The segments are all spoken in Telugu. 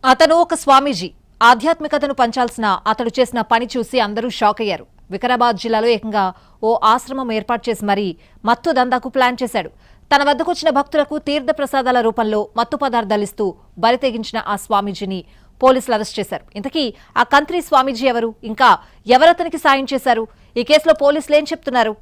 అతను ఒక స్వామీజీ. ఆధ్యాత్మికతను పంచాల్సిన అతడు చేసిన పని చూసి అందరూ షాక్ అయ్యారు. వికారాబాద్ జిల్లాలో ఏకంగా ఓ ఆశ్రమం ఏర్పాటు చేసి మరీ మత్తు దందాకు ప్లాన్ చేశాడు. తన వద్దకొచ్చిన భక్తులకు తీర్థ ప్రసాదాల రూపంలో మత్తు పదార్థాలిస్తూ బరి తెగించిన ఆ స్వామీజీని పోలీసులు అరెస్ట్ చేశారు. ఇంతకీ ఆ కంత్రి స్వామీజీ ఎవరు? ఇంకా ఎవరతనికి సాయం చేశారు? ఈ కేసులో పోలీసులు ఏం చెప్తున్నారు?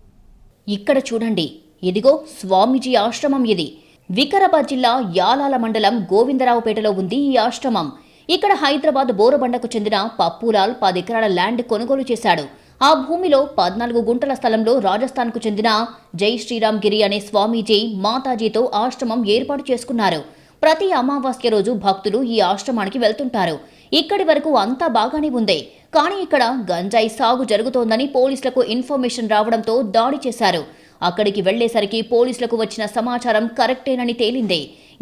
ఇక్కడ చూడండి, ఇదిగో స్వామీజీ ఆశ్రమం. ఇది వికారాబాద్ జిల్లా యాలాల మండలం గోవిందరావుపేటలో ఉంది ఈ ఆశ్రమం. ఇక్కడ హైదరాబాద్ బోరబండకు చెందిన పప్పులాల్ 10 ఎకరాల ల్యాండ్ కొనుగోలు చేశాడు. ఆ భూమిలో 14 గుంటల స్థలంలో రాజస్థాన్కు చెందిన జై శ్రీరామ్ గిరి అనే స్వామీజీ మాతాజీతో ఆశ్రమం ఏర్పాటు చేసుకున్నారు. ప్రతి అమావాస్య రోజు భక్తులు ఈ ఆశ్రమానికి వెళ్తుంటారు. ఇక్కడి వరకు అంతా బాగానే ఉంది. కానీ ఇక్కడ గంజాయి సాగు జరుగుతోందని పోలీసులకు ఇన్ఫర్మేషన్ రావడంతో దాడి చేశారు. అక్కడికి వెళ్లేసరికి పోలీసులకు వచ్చిన సమాచారం కరెక్టేనని తేలింది.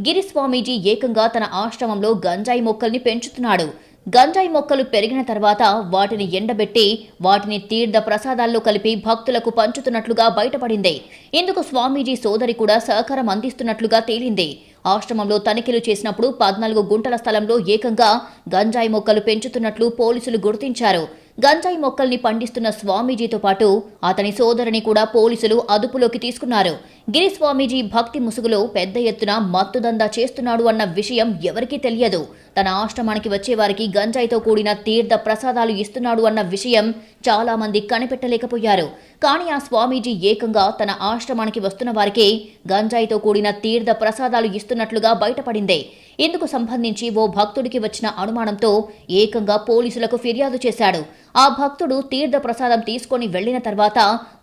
గిరి స్వామీజీ ఏకంగా తన ఆశ్రమంలో గంజాయి మొక్కల్ని పెంచుతున్నాడు. గంజాయి మొక్కలు పెరిగిన తర్వాత వాటిని ఎండబెట్టి వాటిని తీర్థ ప్రసాదాల్లో కలిపి భక్తులకు పంచుతున్నట్లుగా బయటపడింది. ఇందుకు స్వామీజీ సోదరి కూడా సహకారం అందిస్తున్నట్లుగా తేలింది. ఆశ్రమంలో తనిఖీలు చేసినప్పుడు 14 గుంటల స్థలంలో ఏకంగా గంజాయి మొక్కలు పెంచుతున్నట్లు పోలీసులు గుర్తించారు. గంజాయి మొక్కల్ని పండిస్తున్న స్వామీజీతో పాటు అతని సోదరిని కూడా పోలీసులు అదుపులోకి తీసుకున్నారు. గిరి స్వామీజీ భక్తి ముసుగులో పెద్ద ఎత్తున మత్తుదందా చేస్తున్నాడు అన్న విషయం ఎవరికీ తెలియదు. తన ఆశ్రమానికి వచ్చేవారికి గంజాయితో కూడిన తీర్థ ప్రసాదాలు ఇస్తున్నాడు అన్న విషయం చాలా మంది కనిపెట్టలేకపోయారు. కానీ ఆ స్వామీజీ ఏకంగా తన ఆశ్రమానికి వస్తున్న వారికి గంజాయితో కూడిన తీర్థ ప్రసాదాలు ఇస్తున్నట్లుగా బయటపడింది. ఇందుకు సంబంధించి ఓ భక్తుడికి వచ్చిన అనుమానంతో ఏకంగా పోలీసులకు ఫిర్యాదు చేశాడు. ఆ భక్తుడు తీర్థ ప్రసాదం తీసుకొని వెళ్లిన తర్వాత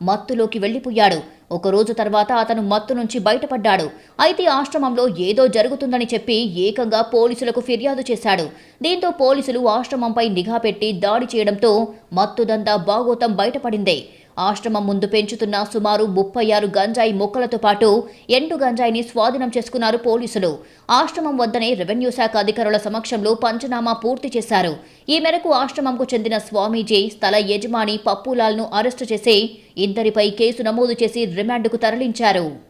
మత్తులోకి వెళ్లిపోయాడు. ఒకరోజు తర్వాత అతను మత్తు నుంచి బయటపడ్డాడు. అయితే ఆశ్రమంలో ఏదో జరుగుతుందని చెప్పి ఏకంగా పోలీసులకు ఫిర్యాదు చేశాడు. దీంతో పోలీసులు ఆశ్రమంపై నిఘా పెట్టి దాడి చేయడంతో మత్తుదందా బాగోతం బయటపడింది. ఆశ్రమం ముందు పెంచుతున్న సుమారు 36 గంజాయి మొక్కలతో పాటు ఎండు గంజాయిని స్వాధీనం చేసుకున్నారు పోలీసులు. ఆశ్రమం వద్దనే రెవెన్యూ శాఖ అధికారుల సమక్షంలో పంచనామా పూర్తి చేశారు. ఈ మేరకు ఆశ్రమంకు చెందిన స్వామీజీ స్థల యజమాని పప్పులాల్ను అరెస్టు చేసి ఇద్దరిపై కేసు నమోదు చేసి రిమాండ్కు తరలించారు.